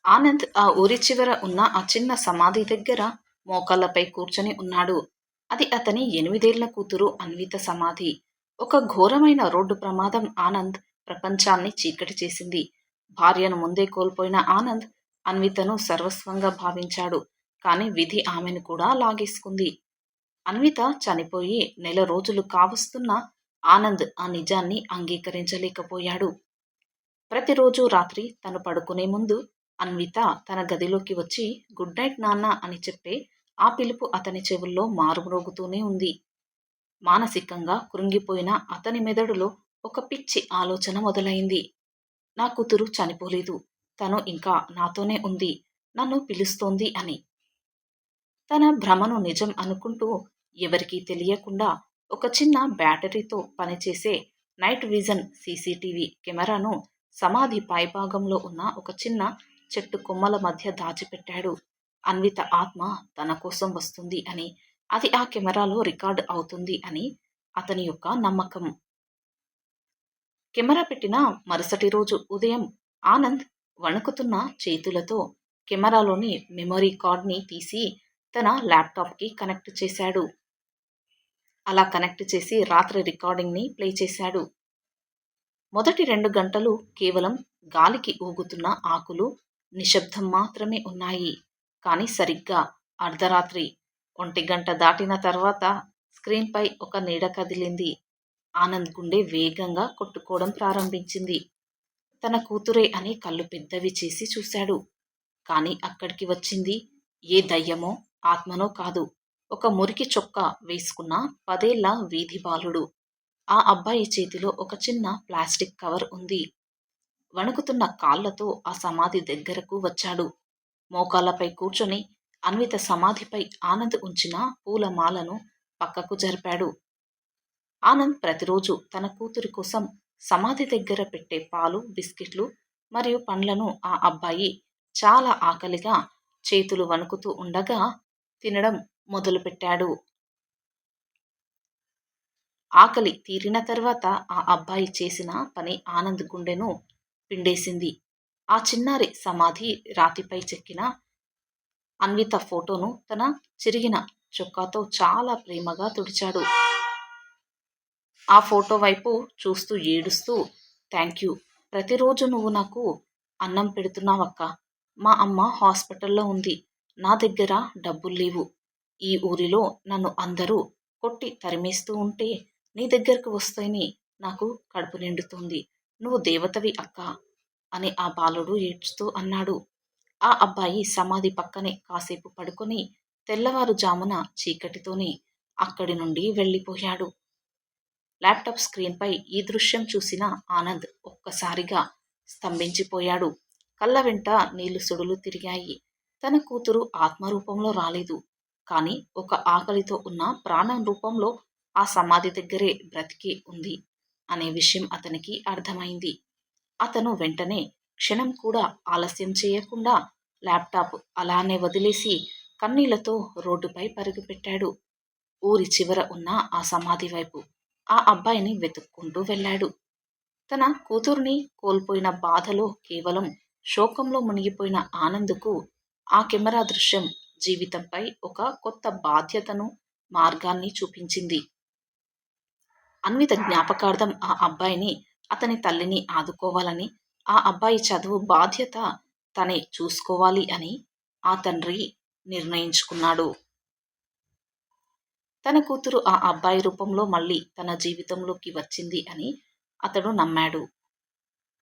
ఆనంద్ ఆ ఊరి చివర ఉన్న ఆ చిన్న సమాధి దగ్గర మోకాళ్ళపై కూర్చొని ఉన్నాడు. అది అతని 8 ఏళ్ల కూతురు అన్విత సమాధి. ఒక ఘోరమైన రోడ్డు ప్రమాదం ఆనంద్ ప్రపంచాన్ని చీకటి చేసింది. భార్యను ముందే కోల్పోయిన ఆనంద్ అన్వితను సర్వస్వంగా భావించాడు. కానీ విధి ఆమెను కూడా లాగేసుకుంది. అన్విత చనిపోయి నెల రోజులు కావస్తున్నా ఆనంద్ ఆ నిజాన్ని అంగీకరించలేకపోయాడు. ప్రతిరోజు రాత్రి తను పడుకునే ముందు అన్విత తన గదిలోకి వచ్చి గుడ్ నైట్ నాన్న అని చెప్పే ఆ పిలుపు అతని చెవుల్లో మారుమ్రోగుతూనే ఉంది. మానసికంగా కృంగిపోయిన అతని మెదడులో ఒక పిచ్చి ఆలోచన మొదలైంది. నా కూతురు చనిపోలేదు. తను ఇంకా నాతోనే ఉంది. నన్ను పిలుస్తోంది అని. తన భ్రమను నిజం అనుకుంటూ ఎవరికీ తెలియకుండా ఒక చిన్న బ్యాటరీతో పనిచేసే నైట్ విజన్ సీసీటీవీ కెమెరాను సమాధి పైభాగంలో ఉన్న ఒక చిన్న చెట్టు కొమ్మల మధ్య దాచిపెట్టాడు. అన్విత ఆత్మ తన కోసం వస్తుంది అని, అది ఆ కెమెరాలో రికార్డ్ అవుతుంది అని అతని యొక్క నమ్మకం. కెమెరా పెట్టిన మరుసటి రోజు ఉదయం ఆనంద్ వణుకుతున్న చేతులతో కెమెరాలోని మెమరీ కార్డ్ని తీసి తన ల్యాప్టాప్కి కనెక్ట్ చేశాడు. అలా కనెక్ట్ చేసి రాత్రి రికార్డింగ్ని ప్లే చేశాడు. మొదటి 2 గంటలు కేవలం గాలికి ఊగుతున్న ఆకులు, నిశ్శబ్దం మాత్రమే ఉన్నాయి. కానీ సరిగ్గా అర్ధరాత్రి 1 గంట దాటిన తర్వాత స్క్రీన్పై ఒక నీడ కదిలింది. ఆనంద్ గుండె వేగంగా కొట్టుకోవడం ప్రారంభించింది. తన కూతురే అని కళ్ళు పెద్దవి చేసి చూశాడు. కానీ అక్కడికి వచ్చింది ఏ దయ్యమో ఆత్మనో కాదు. ఒక మురికి చొక్కా వేసుకున్న 10 ఏళ్ల వీధి బాలుడు. ఆ అబ్బాయి చేతిలో ఒక చిన్న ప్లాస్టిక్ కవర్ ఉంది. వణుకుతున్న కాళ్లతో ఆ సమాధి దగ్గరకు వచ్చాడు. మోకాళ్లపై కూర్చొని అన్విత సమాధిపై ఆనంద్ ఉంచిన పూలమాలను పక్కకు జరిపాడు. ఆనంద్ ప్రతిరోజు తన కూతురి కోసం సమాధి దగ్గర పెట్టే పాలు, బిస్కెట్లు మరియు పండ్లను ఆ అబ్బాయి చాలా ఆకలిగా చేతులు వణుకుతూ ఉండగా తినడం మొదలుపెట్టాడు. ఆకలి తీరిన తర్వాత ఆ అబ్బాయి చేసిన పని ఆనంద్ గుండెను పిండేసింది. ఆ చిన్నారి సమాధి రాతిపై చెక్కిన అన్విత ఫోటోను తన చిరిగిన చొక్కాతో చాలా ప్రేమగా తుడిచాడు. ఆ ఫోటో వైపు చూస్తూ ఏడుస్తూ, థ్యాంక్యూ. ప్రతిరోజు నువ్వు నాకు అన్నం పెడుతున్నావక్కా. మా అమ్మ హాస్పిటల్లో ఉంది. నా దగ్గర డబ్బుల్లేవు. ఈ ఊరిలో నన్ను అందరూ కొట్టి తరిమేస్తూ ఉంటే నీ దగ్గరకు వస్తేనే నాకు కడుపు నిండుతుంది. నువ్వు దేవతవి అక్కా అని ఆ బాలుడు ఏడ్చుతూ అన్నాడు. ఆ అబ్బాయి సమాధి పక్కనే కాసేపు పడుకొని తెల్లవారుజామున చీకటితోనే అక్కడి నుండి వెళ్ళిపోయాడు. ల్యాప్టాప్ స్క్రీన్పై ఈ దృశ్యం చూసిన ఆనంద్ ఒక్కసారిగా స్తంభించిపోయాడు. కళ్ళ వెంట నీళ్లు సుడులు తిరిగాయి. తన కూతురు ఆత్మరూపంలో రాలేదు. కానీ ఒక ఆకలితో ఉన్న ప్రాణం రూపంలో ఆ సమాధి దగ్గరే బ్రతికి ఉంది అనే విషయం అతనికి అర్థమైంది. అతను వెంటనే క్షణం కూడా ఆలస్యం చేయకుండా ల్యాప్టాప్ అలానే వదిలేసి కన్నీళ్లతో రోడ్డుపై పరుగుపెట్టాడు. ఊరి చివర ఉన్న ఆ సమాధి వైపు ఆ అబ్బాయిని వెతుక్కుంటూ వెళ్ళాడు. తన కూతుర్ని కోల్పోయిన బాధలో కేవలం శోకంలో మునిగిపోయిన ఆనంద్కు ఆ కెమెరా దృశ్యం జీవితంపై ఒక కొత్త బాధ్యతను, మార్గాన్ని చూపించింది. అన్విత జ్ఞాపకార్థం ఆ అబ్బాయిని, అతని తల్లిని ఆదుకోవాలని, ఆ అబ్బాయి చదువు బాధ్యత తనే చూసుకోవాలి అని ఆ తండ్రి నిర్ణయించుకున్నాడు. తన కూతురు ఆ అబ్బాయి రూపంలో మళ్ళీ తన జీవితంలోకి వచ్చింది అని అతడు నమ్మాడు.